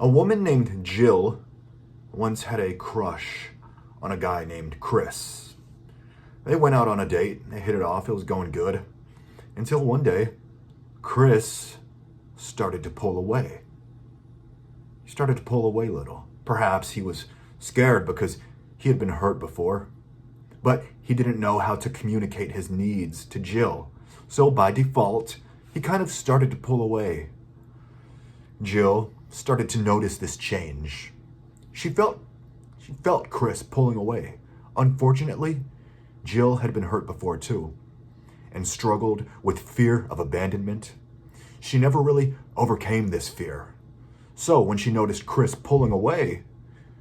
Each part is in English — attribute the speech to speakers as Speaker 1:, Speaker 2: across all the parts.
Speaker 1: A woman named Jill once had a crush on a guy named Chris. They went out on a date, they hit it off, it was going good. Until one day, Chris started to pull away. He started to pull away a little. Perhaps he was scared because he had been hurt before, but he didn't know how to communicate his needs to Jill. So by default, he kind of started to pull away. Jill started to notice this change. She felt Chris pulling away. Unfortunately, Jill had been hurt before too and struggled with fear of abandonment. She never really overcame this fear. So when she noticed Chris pulling away,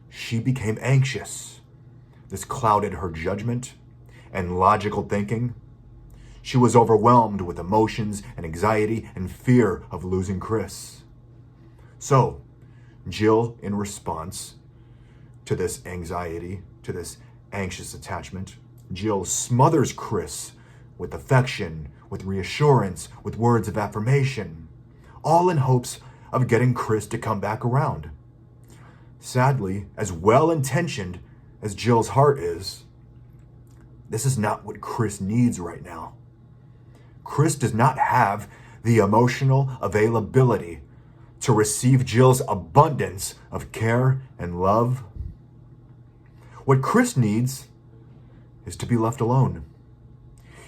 Speaker 1: she became anxious. This clouded her judgment and logical thinking. She was overwhelmed with emotions and anxiety and fear of losing Chris. So, Jill, in response to this anxiety, to this anxious attachment, Jill smothers Chris with affection, with reassurance, with words of affirmation, all in hopes of getting Chris to come back around. Sadly, as well-intentioned as Jill's heart is, this is not what Chris needs right now. Chris does not have the emotional availability to receive Jill's abundance of care and love. What Chris needs is to be left alone.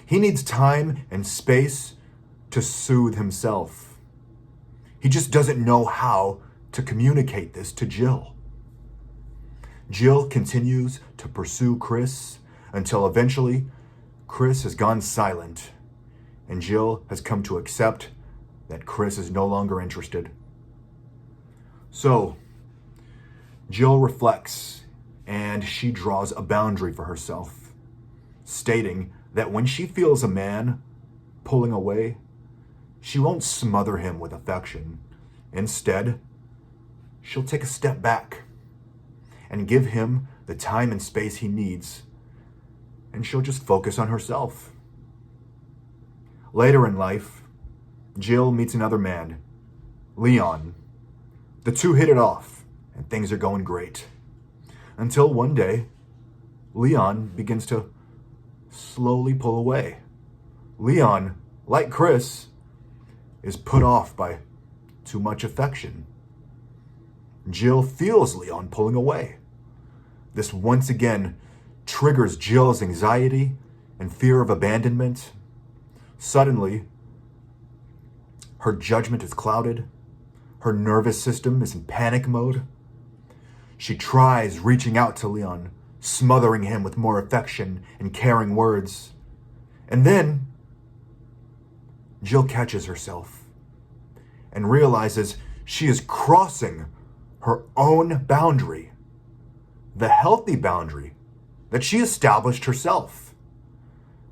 Speaker 1: He needs time and space to soothe himself. He just doesn't know how to communicate this to Jill. Jill continues to pursue Chris until eventually Chris has gone silent and Jill has come to accept that Chris is no longer interested. So, Jill reflects and she draws a boundary for herself, stating that when she feels a man pulling away, she won't smother him with affection. Instead, she'll take a step back and give him the time and space he needs, and she'll just focus on herself. Later in life, Jill meets another man, Leon. The two hit it off, and things are going great. Until one day, Leon begins to slowly pull away. Leon, like Chris, is put off by too much affection. Jill feels Leon pulling away. This once again triggers Jill's anxiety and fear of abandonment. Suddenly, her judgment is clouded. Her nervous system is in panic mode. She tries reaching out to Leon, smothering him with more affection and caring words. And then, Jill catches herself and realizes she is crossing her own boundary, the healthy boundary that she established herself.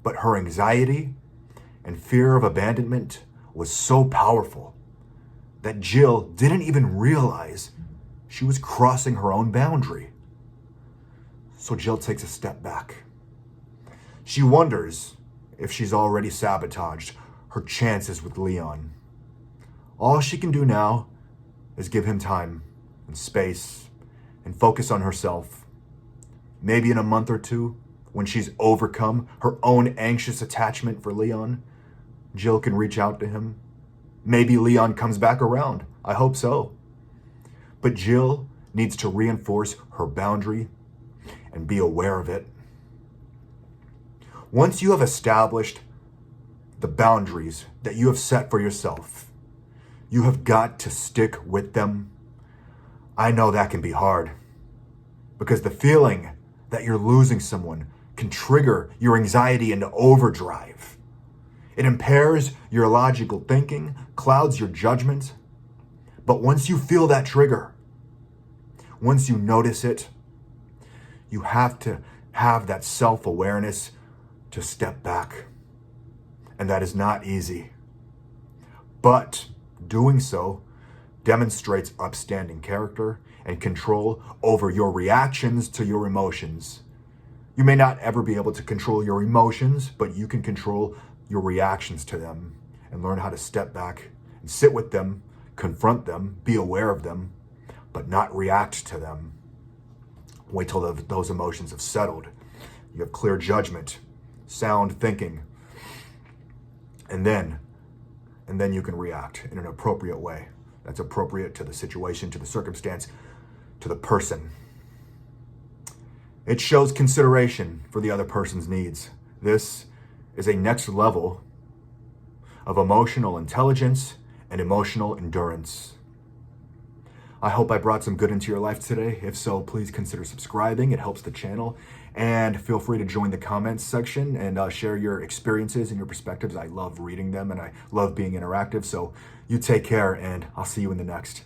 Speaker 1: But her anxiety and fear of abandonment was so powerful that Jill didn't even realize she was crossing her own boundary. So Jill takes a step back. She wonders if she's already sabotaged her chances with Leon. All she can do now is give him time and space and focus on herself. Maybe in a month or two, when she's overcome her own anxious attachment for Leon, Jill can reach out to him. Maybe Leon comes back around. I hope so. But Jill needs to reinforce her boundary and be aware of it. Once you have established the boundaries that you have set for yourself, you have got to stick with them. I know that can be hard because the feeling that you're losing someone can trigger your anxiety into overdrive. It impairs your logical thinking, clouds your judgment. But once you feel that trigger, once you notice it, you have to have that self-awareness to step back. And that is not easy. But doing so demonstrates upstanding character and control over your reactions to your emotions. You may not ever be able to control your emotions, but you can control your reactions to them and learn how to step back and sit with them, confront them, be aware of them, but not react to them. Wait till those emotions have settled. You have clear judgment, sound thinking, and then you can react in an appropriate way that's appropriate to the situation, to the circumstance, to the person. It shows consideration for the other person's needs. This is a next level of emotional intelligence and emotional endurance. I hope I brought some good into your life today. If so, please consider subscribing. It helps the channel. And feel free to join the comments section and share your experiences and your perspectives. I love reading them and I love being interactive. So you take care, and I'll see you in the next.